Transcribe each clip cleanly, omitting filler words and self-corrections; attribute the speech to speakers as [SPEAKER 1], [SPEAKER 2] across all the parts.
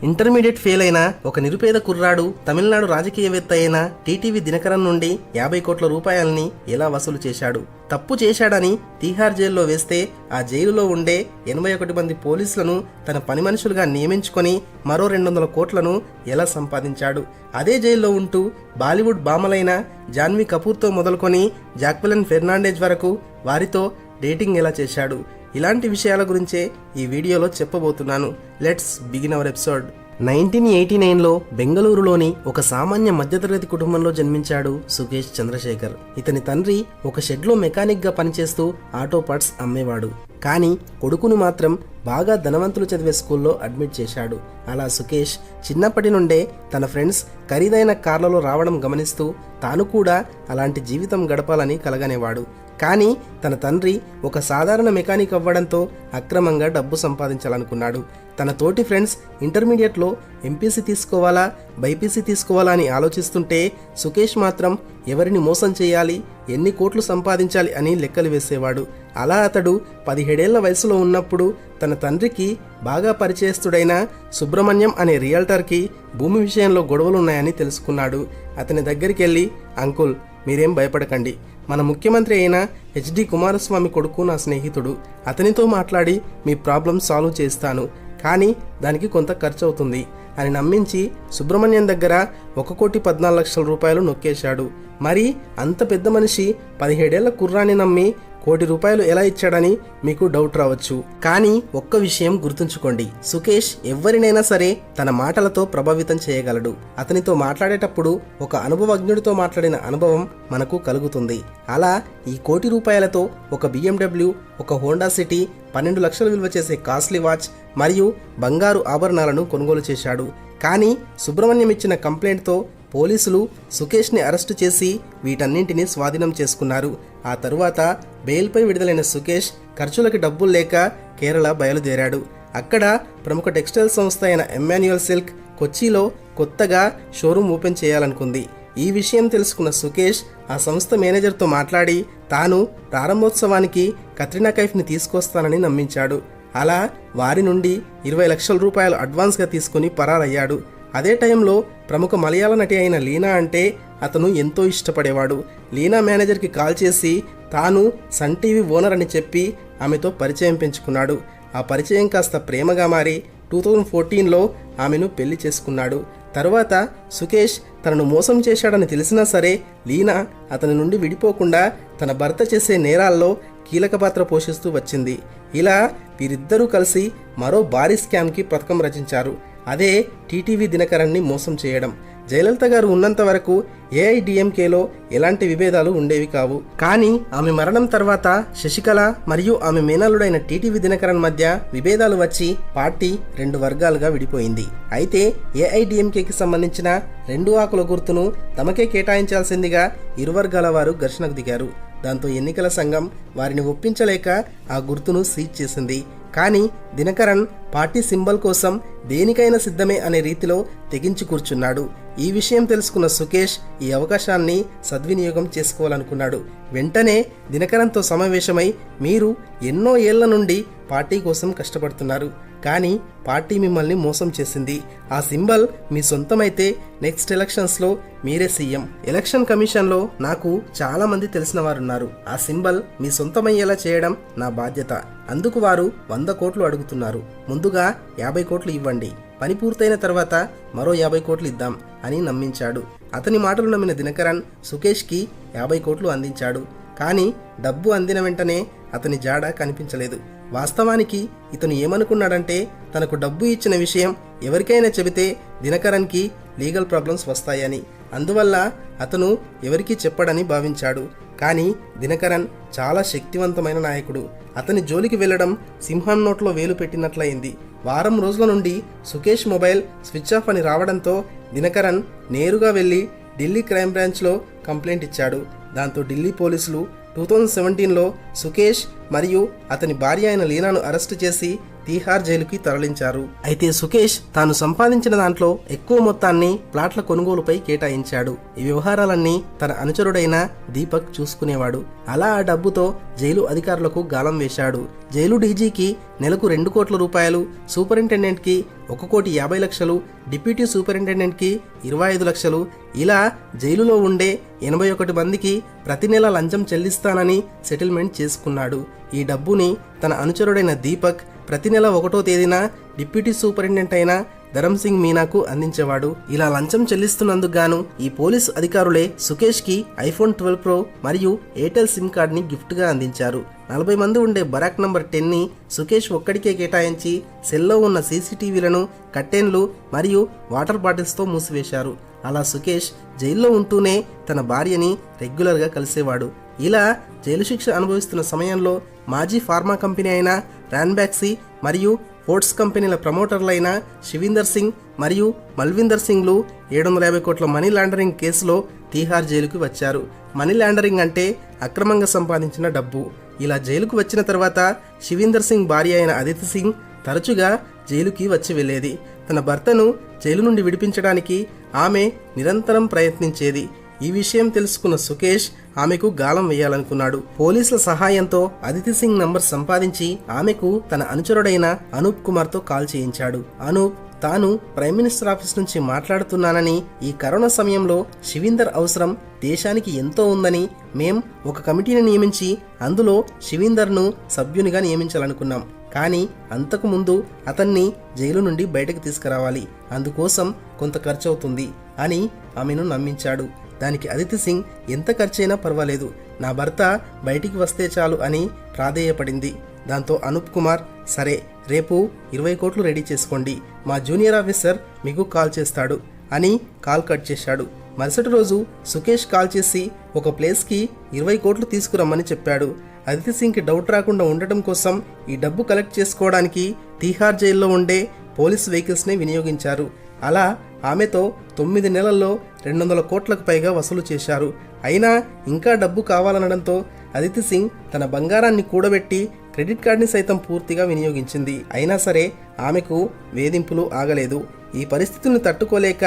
[SPEAKER 1] Intermediate fail అయిన ఒక నిరుపేద కుర్రాడు తమిళనాడు రాజకీయవేత్త అయిన టీటీవీ దినకరన్ నుండి 50 కోట్ల రూపాయల్ని ఎలా వసూలు చేశాడు? తప్పు చేశాడని తీహార్ జైల్లో వేస్తే ఆ జైలులో ఉండే 81 మంది పోలీసులను తన పని మనుషులుగా నియమించుకొని మరో 200 కోట్లను ఎలా సంపాదించాడు? అదే జైల్లో ఉంటూ బాలీవుడ్ భామలైన జాన్వీ కపూర్తో మొదలుకొని జాక్వెలిన్ ఫెర్నాండెజ్ వరకు వారితో డేటింగ్ ఎలా చేశాడు? ఇలాంటి విషయాల గురించే ఈ వీడియోలో చెప్పబోతున్నాను. Let's begin our episode. 1989లో బెంగళూరులోని ఒక సామాన్య మధ్యతరగతి కుటుంబంలో జన్మించాడు సుకేష్ చంద్రశేఖర్. ఇతని తండ్రి ఒక షెడ్లో మెకానిక్గా పనిచేస్తూ ఆటో పార్ట్స్ అమ్మేవాడు. కానీ కొడుకును మాత్రం బాగా ధనవంతులు చదివే స్కూల్లో అడ్మిట్ చేశాడు. అలా సుకేష్ చిన్నప్పటి నుండే తన ఫ్రెండ్స్ ఖరీదైన కార్లలో రావడం గమనిస్తూ తాను కూడా అలాంటి జీవితం గడపాలని కలగనేవాడు. కానీ తన తండ్రి ఒక సాధారణ మెకానిక్ అవ్వడంతో అక్రమంగా డబ్బు సంపాదించాలనుకున్నాడు. తన తోటి ఫ్రెండ్స్ ఇంటర్మీడియట్లో ఎంపీసీ తీసుకోవాలా బైపీసీ తీసుకోవాలా అని ఆలోచిస్తుంటే సుకేష్ మాత్రం ఎవరిని మోసం చేయాలి, ఎన్ని కోట్లు సంపాదించాలి అని లెక్కలు వేసేవాడు. అలా అతడు 17 ఏళ్ల వయసులో ఉన్నప్పుడు తన తండ్రికి బాగా పరిచయస్తుడైన సుబ్రహ్మణ్యం అనే రియల్టర్కి భూమి విషయంలో గొడవలున్నాయని తెలుసుకున్నాడు. అతని దగ్గరికి వెళ్ళి, అంకుల్ మీరేం భయపడకండి, మన ముఖ్యమంత్రి అయిన హెచ్డి కుమారస్వామి కొడుకు నా స్నేహితుడు, అతనితో మాట్లాడి మీ ప్రాబ్లం సాల్వ్ చేస్తాను, కానీ దానికి కొంత ఖర్చు అవుతుంది అని నమ్మించి సుబ్రహ్మణ్యం దగ్గర 1,14,00,000 రూపాయలు నొక్కేశాడు. మరి అంత పెద్ద మనిషి 17 ఏళ్ల కుర్రాన్ని నమ్మి ₹1,00,00,000 రూపాయలు ఎలా ఇచ్చాడని మీకు డౌట్ రావచ్చు. కానీ ఒక్క విషయం గుర్తుంచుకోండి, సుకేష్ ఎవరినైనా సరే తన మాటలతో ప్రభావితం చేయగలడు. అతనితో మాట్లాడేటప్పుడు ఒక అనుభవజ్ఞుడితో మాట్లాడిన అనుభవం మనకు కలుగుతుంది. అలా ఈ ₹1,00,00,000 రూపాయలతో ఒక BMW, ఒక హోండా సిటీ, 12 లక్షలు విలువ చేసే కాస్ట్లీ వాచ్ మరియు బంగారు ఆభరణాలను కొనుగోలు చేశాడు. కానీ సుబ్రహ్మణ్యం ఇచ్చిన కంప్లైంట్తో పోలీసులు సుకేష్ని అరెస్టు చేసి వీటన్నింటినీ స్వాధీనం చేసుకున్నారు. ఆ తరువాత బెయిల్పై విడుదలైన సుకేష్ ఖర్చులకి డబ్బులు లేక కేరళ బయలుదేరాడు. అక్కడ ప్రముఖ టెక్స్టైల్ సంస్థ అయిన ఎమ్మాన్యుయల్ సిల్క్ కొచ్చిలో కొత్తగా షోరూమ్ ఓపెన్ చేయాలనుకుంది. ఈ విషయం తెలుసుకున్న సుకేష్ ఆ సంస్థ మేనేజర్తో మాట్లాడి తాను ప్రారంభోత్సవానికి కత్రినా కైఫ్ని తీసుకొస్తానని నమ్మించాడు. అలా వారి నుండి 20 లక్షల రూపాయలు అడ్వాన్స్గా తీసుకుని పరారయ్యాడు. అదే టైంలో ప్రముఖ మలయాళ నటి అయిన లీనా అంటే అతను ఎంతో ఇష్టపడేవాడు. లీనా మేనేజర్కి కాల్ చేసి తాను సన్ టీవీ ఓనర్ అని చెప్పి ఆమెతో పరిచయం పెంచుకున్నాడు. ఆ పరిచయం కాస్త ప్రేమగా మారి 2014లో ఆమెను పెళ్లి చేసుకున్నాడు. తరువాత సుకేష్ తనను మోసం చేశాడని తెలిసినా సరే లీనా అతని నుండి విడిపోకుండా తన భర్త చేసే నేరాల్లో కీలక పాత్ర పోషిస్తూ వచ్చింది. ఇలా వీరిద్దరూ కలిసి మరో భారీ స్కామ్కి పథకం రచించారు. అదే టీటీవీ దినకరన్ని మోసం చేయడం. జయలలిత గారు ఉన్నంత వరకు ఏఐడిఎంకేలో ఎలాంటి విభేదాలు ఉండేవి కావు. కానీ ఆమె మరణం తర్వాత శశికళ మరియు ఆమె మేనల్లుడైన టీటీవీ దినకరన్ మధ్య విభేదాలు వచ్చి పార్టీ 2 వర్గాలుగా విడిపోయింది. అయితే ఏఐడిఎంకేకి సంబంధించిన 2 ఆకుల గుర్తును తమకే కేటాయించాల్సిందిగా ఇరు వర్గాల వారు ఘర్షణకు దిగారు. దాంతో ఎన్నికల సంఘం వారిని ఒప్పించలేక ఆ గుర్తును సీజ్ చేసింది. కానీ దినకరన్ పార్టీ సింబల్ కోసం దేనికైనా సిద్ధమే అనే రీతిలో తెగించి కూర్చున్నాడు. ఈ విషయం తెలుసుకున్న సుకేష్ ఈ అవకాశాన్ని సద్వినియోగం చేసుకోవాలనుకున్నాడు. వెంటనే దినకరన్తో సమావేశమై, మీరు ఎన్నో ఏళ్ల నుండి పార్టీ కోసం కష్టపడుతున్నారు, కానీ పార్టీ మిమ్మల్ని మోసం చేసింది. ఆ సింబల్ మీ సొంతమైతే నెక్స్ట్ ఎలక్షన్స్లో మీరే సీఎం. ఎలక్షన్ కమిషన్లో నాకు చాలా మంది తెలిసిన వారున్నారు. ఆ సింబల్ మీ సొంతమయ్యేలా చేయడం నా బాధ్యత. అందుకు వారు 100 కోట్లు అడుగుతున్నారు. ముందుగా 50 కోట్లు ఇవ్వండి, పని పూర్తయిన తర్వాత మరో 50 కోట్లు ఇద్దాం అని నమ్మించాడు. అతని మాటలు నమ్మిన దినకరన్ సుకేష్కి 50 కోట్లు అందించాడు. కానీ డబ్బు అందిన వెంటనే అతని జాడ కనిపించలేదు. వాస్తవానికి ఇతను ఏమనుకున్నాడంటే తనకు డబ్బు ఇచ్చిన విషయం ఎవరికైనా చెబితే దినకరన్కి లీగల్ ప్రాబ్లమ్స్ వస్తాయని. అందువల్ల అతను ఎవరికీ చెప్పడని భావించాడు. కానీ దినకరన్ చాలా శక్తివంతమైన నాయకుడు. అతని జోలికి వెళ్లడం సింహం నోట్లో వేలు పెట్టినట్లయింది. వారం రోజుల నుండి సుకేష్ మొబైల్ స్విచ్ ఆఫ్ అని రావడంతో దినకరన్ నేరుగా వెళ్లి ఢిల్లీ క్రైమ్ బ్రాంచ్లో కంప్లైంట్ ఇచ్చాడు. దాంతో ఢిల్లీ పోలీసులు 2017లో సుకేష్ మరియు అతని భార్య అయిన లీనాను అరెస్టు చేసి తీహార్ జైలుకి తరలించారు. అయితే సుకేష్ తాను సంపాదించిన దాంట్లో ఎక్కువ మొత్తాన్ని ప్లాట్ల కొనుగోలుపై కేటాయించాడు. ఈ వ్యవహారాలన్నీ తన అనుచరుడైన దీపక్ చూసుకునేవాడు. అలా ఆ డబ్బుతో జైలు అధికారులకు గాలం వేశాడు. జైలు డీజీకి నెలకు 2 కోట్ల రూపాయలు, సూపరింటెండెంట్కి 1,50,00,000, డిప్యూటీ సూపరింటెండెంట్కి 25 లక్షలు, ఇలా జైలులో ఉండే 81 మందికి ప్రతి నెల లంచం చెల్లిస్తానని సెటిల్మెంట్ చేసుకున్నాడు. ఈ డబ్బుని తన అనుచరుడైన దీపక్ ప్రతి నెల 1వ తేదీన డిప్యూటీ సూపరింటెండెంట్ అయిన ధరమ్ సింగ్ మీనాకు అందించేవాడు. ఇలా లంచం చెల్లిస్తున్నందుకు గాను ఈ పోలీసు అధికారులే సుకేష్ కి iPhone 12 Pro మరియు ఎయిర్టెల్ సిమ్ కార్డ్ ని గిఫ్ట్ గా అందించారు. 40 మంది ఉండే బరాక్ నంబర్ 10 ని సుకేష్ ఒక్కడికే కేటాయించి సెల్లో ఉన్న సీసీటీవీలను, కట్టెన్లు మరియు వాటర్ బాటిల్స్ తో మూసివేశారు. అలా సుకేష్ జైల్లో ఉంటూనే తన భార్యని రెగ్యులర్ గా కలిసేవాడు. ఇలా జైలు శిక్ష అనుభవిస్తున్న సమయంలో మాజీ ఫార్మా కంపెనీ అయిన రాన్బాక్సీ మరియు ఫోర్డ్స్ కంపెనీల ప్రమోటర్లైన శివీందర్ సింగ్ మరియు మల్విందర్ సింగ్లు 750 కోట్ల మనీ లాండరింగ్ కేసులో తీహార్ జైలుకి వచ్చారు. మనీ లాండరింగ్ అంటే అక్రమంగా సంపాదించిన డబ్బు. ఇలా జైలుకు వచ్చిన తర్వాత శివీందర్ సింగ్ భార్య అయిన అదితి సింగ్ తరచుగా జైలుకి వచ్చి వెళ్ళేది. తన భర్తను జైలు నుండి విడిపించడానికి ఆమె నిరంతరం ప్రయత్నించేది. ఈ విషయం తెలుసుకున్న సుకేష్ ఆమెకు గాలం వేయాలనుకున్నాడు. పోలీసుల సహాయంతో అదితి సింగ్ నంబర్ సంపాదించి ఆమెకు తన అనుచరుడైన అనూప్ కుమార్తో కాల్ చేయించాడు. అనూప్ తాను ప్రైమ్ మినిస్టర్ ఆఫీస్ నుంచి మాట్లాడుతున్నానని, ఈ కరోనా సమయంలో శివీందర్ అవసరం దేశానికి ఎంతో ఉందని మేం ఒక కమిటీని నియమించి అందులో శివీందర్ను సభ్యునిగా నియమించాలనుకున్నాం. కానీ అంతకుముందు అతన్ని జైలు నుండి బయటకు తీసుకురావాలి, అందుకోసం కొంత ఖర్చు అవుతుంది అని ఆమెను నమ్మించాడు. దానికి అదితి సింగ్ ఎంత ఖర్చైనా పర్వాలేదు, నా భర్త బయటికి వస్తే చాలు అని ప్రాధేయపడింది. దాంతో అనూప్ కుమార్ సరే రేపు 20 కోట్లు రెడీ చేసుకోండి, మా జూనియర్ ఆఫీసర్ మీకు కాల్ చేస్తాడు అని కాల్ కట్ చేశాడు. మరుసటి రోజు సుకేష్ కాల్ చేసి ఒక ప్లేస్కి 20 కోట్లు తీసుకురమ్మని చెప్పాడు. అదితి సింగ్కి డౌట్ రాకుండా ఉండటం కోసం ఈ డబ్బు కలెక్ట్ చేసుకోవడానికి తీహార్ జైల్లో ఉండే పోలీస్ వెహికల్స్ని వినియోగించారు. అలా ఆమెతో 9 నెలల్లో 200 కోట్లకు పైగా వసూలు చేశారు. అయినా ఇంకా డబ్బు కావాలనడంతో అదితి సింగ్ తన బంగారాన్ని కూడబెట్టి క్రెడిట్ కార్డుని సైతం పూర్తిగా వినియోగించింది. అయినా సరే ఆమెకు వేధింపులు ఆగలేదు. ఈ పరిస్థితులను తట్టుకోలేక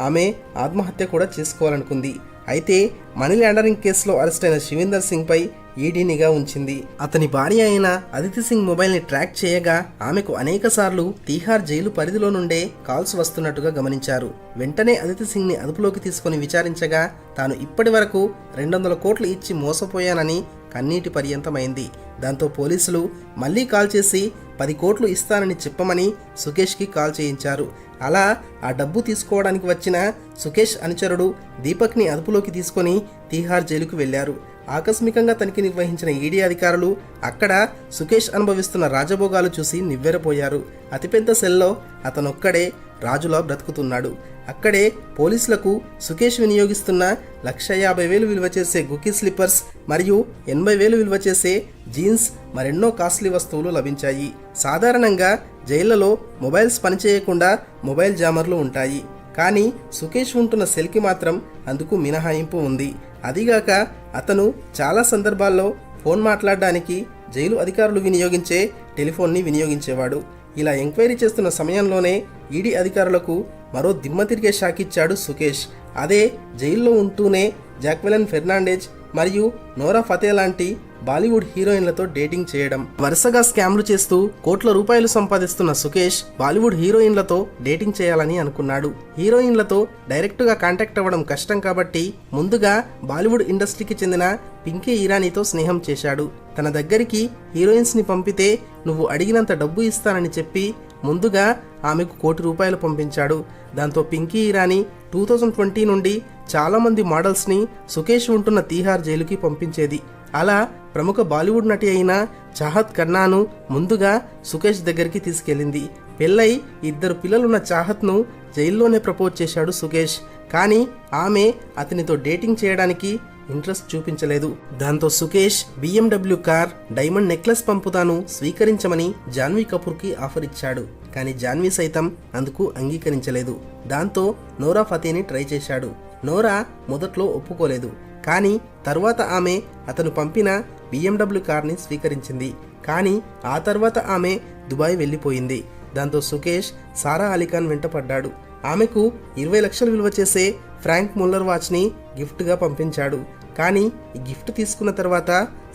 [SPEAKER 1] ఆమె ఆత్మహత్య కూడా చేసుకోవాలనుకుంది. అయితే మనీ లాండరింగ్ కేసులో అరెస్ట్ అయిన శివీందర్ సింగ్ పై ఈడీ నిఘా ఉంచింది. అతని భార్య అయిన అదితి సింగ్ మొబైల్ని ట్రాక్ చేయగా ఆమెకు అనేక సార్లు తీహార్ జైలు పరిధిలో నుండే కాల్స్ వస్తున్నట్టుగా గమనించారు. వెంటనే అదితి సింగ్ ని అదుపులోకి తీసుకుని విచారించగా తాను ఇప్పటి వరకు 200 కోట్లు ఇచ్చి మోసపోయానని కన్నీటి పర్యంతమైంది. దాంతో పోలీసులు మళ్లీ కాల్ చేసి 10 కోట్లు ఇస్తానని చెప్పమని సుకేష్కి కాల్ చేయించారు. అలా ఆ డబ్బు తీసుకోవడానికి వచ్చిన సుకేష్ అనుచరుడు దీపక్ని అదుపులోకి తీసుకొని తీహార్ జైలుకు వెళ్లారు. ఆకస్మికంగా తనిఖీ నిర్వహించిన ఈడీ అధికారులు అక్కడ సుకేష్ అనుభవిస్తున్న రాజభోగాలు చూసి నివ్వెరపోయారు. అతిపెద్ద సెల్లో అతనొక్కడే రాజులా బ్రతుకుతున్నాడు. అక్కడే పోలీసులకు సుకేష్ వినియోగిస్తున్న 1,50,000 విలువ చేసే గుకీ స్లిప్పర్స్ మరియు 80,000 విలువ చేసే జీన్స్, మరెన్నో కాస్ట్లీ వస్తువులు లభించాయి. సాధారణంగా జైళ్లలో మొబైల్స్ పనిచేయకుండా మొబైల్ జామర్లు ఉంటాయి. కానీ సుకేష్ ఉంటున్న సెల్కి మాత్రం అందుకు మినహాయింపు ఉంది. అదిగాక అతను చాలా సందర్భాల్లో ఫోన్ మాట్లాడడానికి జైలు అధికారులు వినియోగించే టెలిఫోన్ని వినియోగించేవాడు. ఇలా ఎంక్వైరీ చేస్తున్న సమయంలోనే ఈడీ అధికారులకు మరో దిమ్మ తిరిగే షాక్ ఇచ్చాడు సుకేష్. అదే జైల్లో ఉంటూనే జాక్వెలిన్ ఫెర్నాండెజ్ మరియు నోరా ఫతే లాంటి బాలీవుడ్ హీరోయిన్లతో డేటింగ్ చేయడం. వరుసగా స్కామ్లు చేస్తూ కోట్ల రూపాయలు సంపాదిస్తున్న సుకేష్ బాలీవుడ్ హీరోయిన్లతో డేటింగ్ చేయాలని అనుకున్నాడు. హీరోయిన్లతో డైరెక్ట్గా కాంటాక్ట్ అవ్వడం కష్టం కాబట్టి ముందుగా బాలీవుడ్ ఇండస్ట్రీకి చెందిన పింకీ ఇరానీతో స్నేహం చేశాడు. తన దగ్గరికి హీరోయిన్స్ని పంపితే నువ్వు అడిగినంత డబ్బు ఇస్తానని చెప్పి ముందుగా ఆమెకు 1 కోటి రూపాయలు పంపించాడు. దాంతో పింకీ ఇరానీ 2020 నుండి చాలామంది మోడల్స్ని సుకేష్ ఉంటున్న తీహార్ జైలుకి పంపించేది. అలా ప్రముఖ బాలీవుడ్ నటి అయిన చాహత్ ఖన్నాను ముందుగా సుకేష్ దగ్గరికి తీసుకెళ్ళింది. పెళ్ళై 2 పిల్లలున్న చాహత్ను జైల్లోనే ప్రపోజ్ చేశాడు సుకేష్. కానీ ఆమె అతనితో డేటింగ్ చేయడానికి ఇంట్రెస్ట్ చూపించలేదు. దాంతో Sukesh BMW car, diamond necklace పంపుతాను స్వీకరించమని జాన్వీ కపూర్కి ఆఫర్ ఇచ్చాడు. కానీ జాన్వీ సైతం అందుకు అంగీకరించలేదు. దాంతో నోరా ఫతేని ట్రై చేశాడు. నోరా మొదట్లో ఒప్పుకోలేదు. కానీ తర్వాత ఆమె అతను పంపిన BMW కార్ని స్వీకరించింది. కానీ ఆ తర్వాత ఆమె దుబాయ్ వెళ్ళిపోయింది. దాంతో సుకేష్ సారా అలీఖాన్ వెంట పడ్డాడు. ఆమెకు 20 లక్షలు విలువ చేసే ఫ్రాంక్ ముల్లర్ వాచ్ని గిఫ్ట్గా పంపించాడు. కానీ ఈ గిఫ్ట్ తీసుకున్న తర్వాత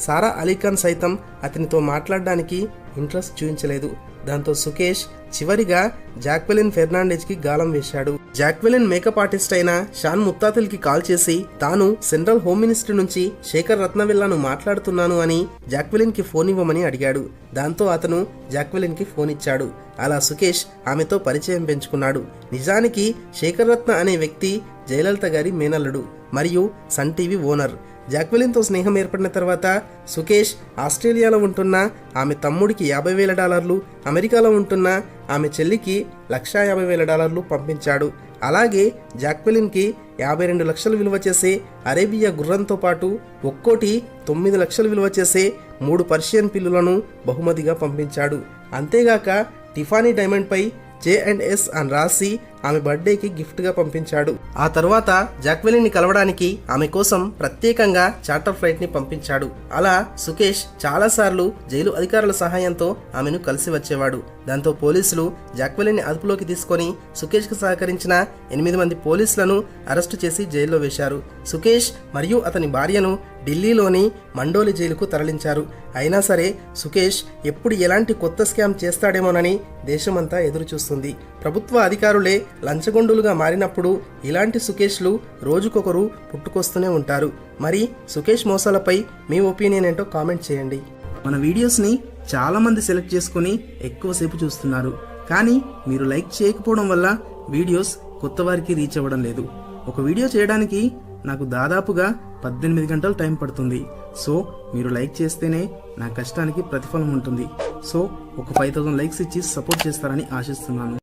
[SPEAKER 1] సారా అలీఖాన్ సైతం అతనితో మాట్లాడడానికి ఇంట్రెస్ట్ చూపించలేదు. దాంతో సుకేష్ చివరిగా జాక్వెలిన్ ఫెర్నాండెజ్కి గాలం వేశాడు. జాక్వెలిన్ మేకప్ ఆర్టిస్ట్ అయిన షాన్ ముత్తాతిల్కి కాల్ చేసి తాను సెంట్రల్ హోమ్ మినిస్ట్రీ నుంచి శేఖర్ రత్నవెల్లాను మాట్లాడుతున్నాను అని జాక్వెలిన్కి ఫోన్ ఇవ్వమని అడిగాడు. దాంతో అతను జాక్వెలిన్కి ఫోన్ ఇచ్చాడు. అలా సుకేష్ ఆమెతో పరిచయం పెంచుకున్నాడు. నిజానికి శేఖర్ రత్న అనే వ్యక్తి జయలలిత గారి మేనల్లుడు మరియు సన్ టీవీ ఓనర్. జాక్వెలిన్తో స్నేహం ఏర్పడిన తర్వాత సుకేష్ ఆస్ట్రేలియాలో ఉంటున్న ఆమె తమ్ముడికి $50,000, అమెరికాలో ఉంటున్న ఆమె చెల్లికి $150,000 పంపించాడు. అలాగే జాక్వెలిన్కి 52 లక్షలు విలువ చేసే అరేబియా గుర్రంతో పాటు ఒక్కోటి 9 లక్షలు విలువ చేసే 3 పర్షియన్ పిల్లులను బహుమతిగా పంపించాడు. అంతేగాక టిఫానీ డైమండ్పై J&S అని రాసి ఆమె బర్త్డేకి గిఫ్ట్గా పంపించాడు. ఆ తర్వాత జాక్వెలిన్ని కలవడానికి ఆమె కోసం ప్రత్యేకంగా చార్టర్ ఫ్లైట్ని పంపించాడు. అలా సుకేష్ చాలాసార్లు జైలు అధికారుల సహాయంతో ఆమెను కలిసి వచ్చేవాడు. దాంతో పోలీసులు జాక్వెలిన్ని అదుపులోకి తీసుకొని సుకేష్కు సహకరించిన 8 మంది పోలీసులను అరెస్టు చేసి జైల్లో వేశారు. సుకేష్ మరియు అతని భార్యను ఢిల్లీలోని మండోలి జైలుకు తరలించారు. అయినా సరే సుకేష్ ఎప్పుడు ఎలాంటి కొత్త స్కామ్ చేస్తాడేమోనని దేశమంతా ఎదురు చూస్తుంది. ప్రభుత్వ అధికారులే లంచగొండులుగా మారినప్పుడు ఇలాంటి సుకేష్లు రోజుకొకరు పుట్టుకొస్తూనే ఉంటారు. మరి సుకేష్ మోసాలపై మీ ఒపీనియన్ ఏంటో కామెంట్ చేయండి.
[SPEAKER 2] మన వీడియోస్ని చాలామంది సెలెక్ట్ చేసుకుని ఎక్కువసేపు చూస్తున్నారు, కానీ మీరు లైక్ చేయకపోవడం వల్ల వీడియోస్ కొత్త వారికి రీచ్ అవ్వడం లేదు. ఒక వీడియో చేయడానికి నాకు దాదాపుగా 18 గంటలు టైం పడుతుంది. సో మీరు లైక్ చేస్తేనే నా కష్టానికి ప్రతిఫలం ఉంటుంది. సో ఒక 5000 లైక్స్ ఇచ్చి సపోర్ట్ చేస్తారని ఆశిస్తున్నాను.